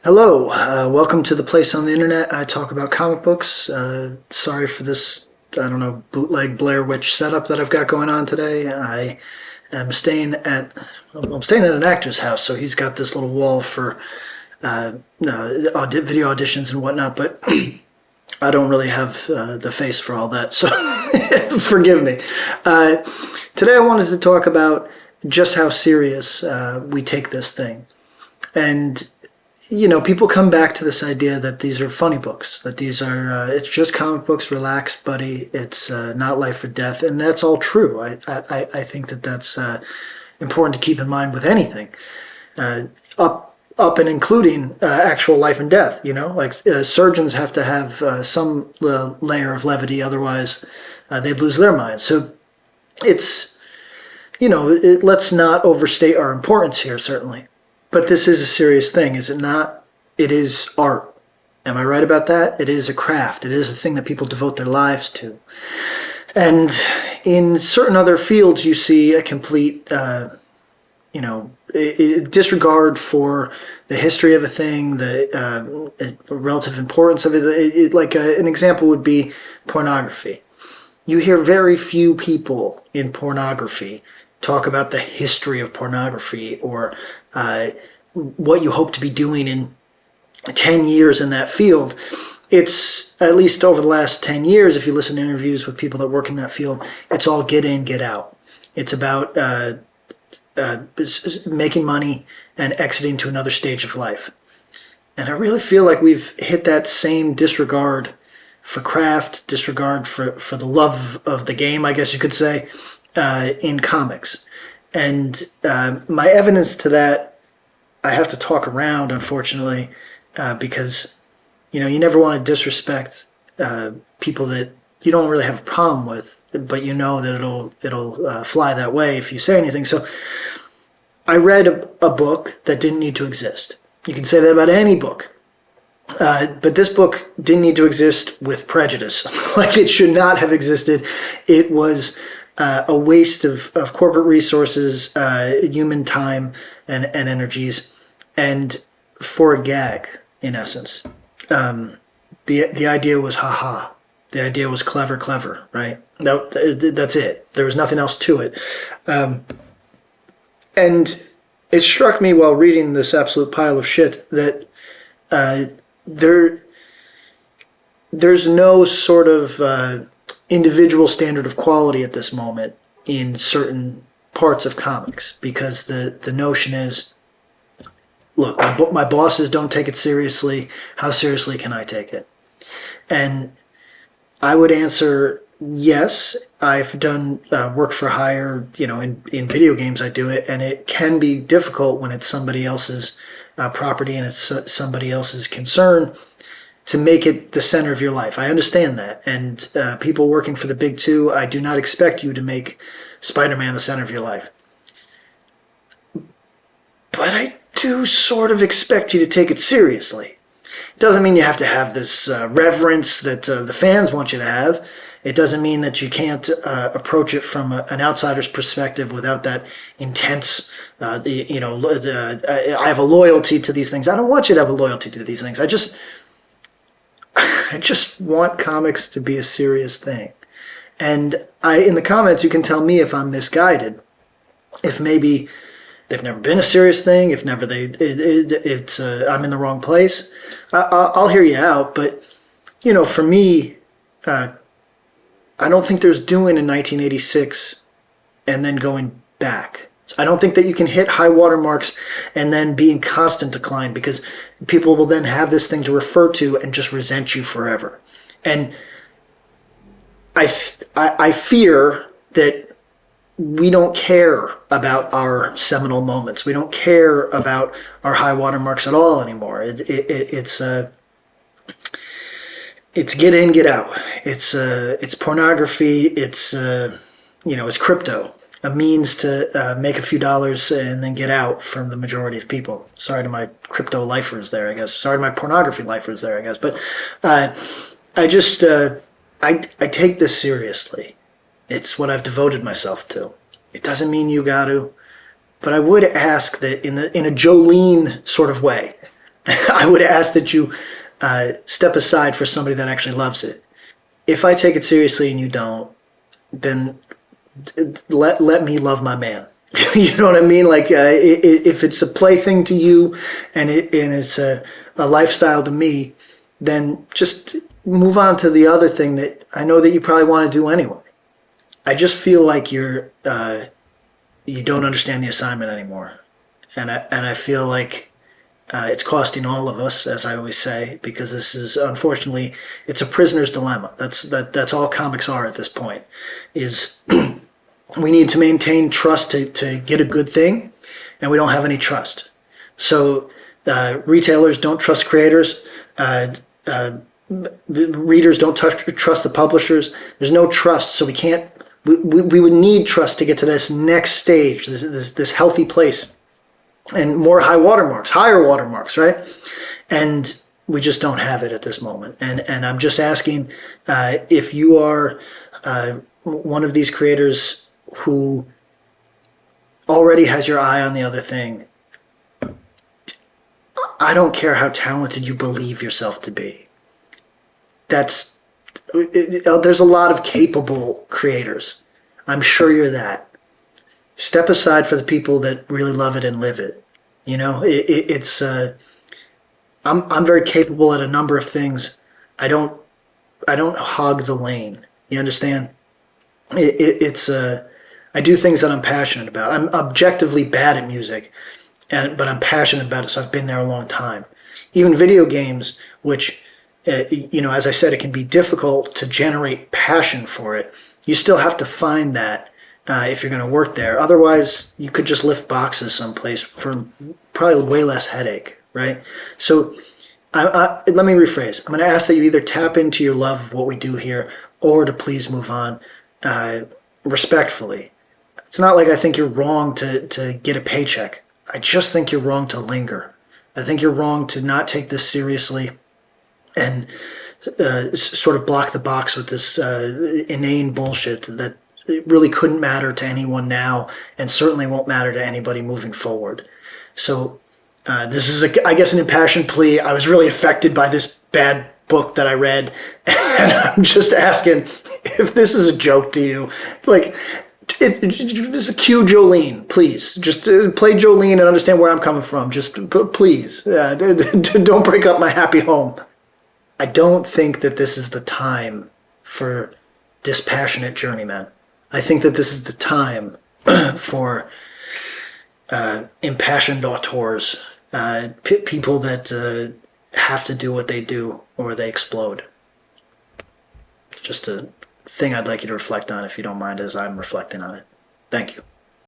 Hello, welcome to the place on the internet. I talk about comic books. Sorry for this, I don't know, bootleg Blair Witch setup that I've got going on today. I am I'm staying at an actor's house, so he's got this little wall for video auditions and whatnot, but I don't really have the face for all that, so forgive me. Today I wanted to talk about just how serious we take this thing. And people come back to this idea that these are funny books, that these are, it's just comic books, relax, buddy, it's not life or death, and that's all true. I think that that's important to keep in mind with anything, up and including actual life and death, like surgeons have to have some layer of levity, otherwise they'd lose their minds. So it's, let's not overstate our importance here, certainly. But this is a serious thing, is it not? It is art. Am I right about that? It is a craft. It is a thing that people devote their lives to. And in certain other fields, you see a complete, disregard for the history of a thing, the relative importance of it. An example would be pornography. You hear very few people in pornography talk about the history of pornography or what you hope to be doing in 10 years in that field. It's, at least over the last 10 years, if you listen to interviews with people that work in that field, it's all get in, get out. It's about making money and exiting to another stage of life. And I really feel like we've hit that same disregard for craft, disregard for the love of the game, I guess you could say, in comics. And my evidence to that, I have to talk around, unfortunately, because you never want to disrespect people that you don't really have a problem with, but you know that it'll fly that way if you say anything. So I read a book that didn't need to exist. You can say that about any book. But this book didn't need to exist with prejudice. Like, it should not have existed. It was a waste of corporate resources, human time and energies, and for a gag, in essence. The idea was haha. The idea was clever, right? That's it. There was nothing else to it. And it struck me while reading this absolute pile of shit that there's no sort of individual standard of quality at this moment in certain parts of comics, because the notion is, look, my bosses don't take it seriously. How seriously can I take it? And I would answer, yes, I've done work for hire, in video games I do it, and it can be difficult when it's somebody else's property and it's somebody else's concern to make it the center of your life. I understand that. And people working for the big two, I do not expect you to make Spider-Man the center of your life. But I do sort of expect you to take it seriously. It doesn't mean you have to have this reverence that the fans want you to have. It doesn't mean that you can't approach it from an outsider's perspective without that intense, I have a loyalty to these things. I don't want you to have a loyalty to these things. I just want comics to be a serious thing. And in the comments, you can tell me if I'm misguided, if maybe they've never been a serious thing, if never I'm in the wrong place. I'll hear you out, but for me, I don't think there's doing a 1986 and then going back. I don't think that you can hit high water marks and then be in constant decline, because people will then have this thing to refer to and just resent you forever. And I fear that we don't care about our seminal moments. We don't care about our high water marks at all anymore. It's get in, get out. It's pornography. It's crypto, a means to make a few dollars and then get out from the majority of people. Sorry to my crypto lifers there, I guess. Sorry to my pornography lifers there, I guess. But I take this seriously. It's what I've devoted myself to. It doesn't mean you got to, but I would ask that in a Jolene sort of way, I would ask that you step aside for somebody that actually loves it. If I take it seriously and you don't, then let me love my man. You know what I mean? Like if it's a plaything to you and it's a lifestyle to me, then just move on to the other thing that I know that you probably want to do anyway. I just feel like you don't understand the assignment anymore, and I feel like it's costing all of us, as I always say, because this is unfortunately it's a prisoner's dilemma. That's all comics are at this point. Is we need to maintain trust to get a good thing, and we don't have any trust. So retailers don't trust creators. Uh, Readers don't trust the publishers. There's no trust, so we can't. We would need trust to get to this next stage, this healthy place, and more higher watermarks, right? And we just don't have it at this moment. And I'm just asking if you are one of these creators who already has your eye on the other thing. I don't care how talented you believe yourself to be. There's a lot of capable creators. I'm sure you're that. Step aside for the people that really love it and live it. You know, it's. I'm very capable at a number of things. I don't hog the lane. You understand? It's. I do things that I'm passionate about. I'm objectively bad at music, but I'm passionate about it. So I've been there a long time. Even video games, which as I said, it can be difficult to generate passion for it. You still have to find that if you're going to work there. Otherwise, you could just lift boxes someplace for probably way less headache, right? So let me rephrase. I'm going to ask that you either tap into your love of what we do here or to please move on respectfully. It's not like I think you're wrong to get a paycheck. I just think you're wrong to linger. I think you're wrong to not take this seriously and sort of block the box with this inane bullshit that really couldn't matter to anyone now and certainly won't matter to anybody moving forward. So this is, I guess, an impassioned plea. I was really affected by this bad book that I read, and I'm just asking if this is a joke to you. Like, just cue Jolene, please. Just play Jolene and understand where I'm coming from. Just please, don't break up my happy home. I don't think that this is the time for dispassionate journeymen. I think that this is the time for impassioned auteurs, people that have to do what they do or they explode. Just a thing I'd like you to reflect on, if you don't mind, as I'm reflecting on it. Thank you.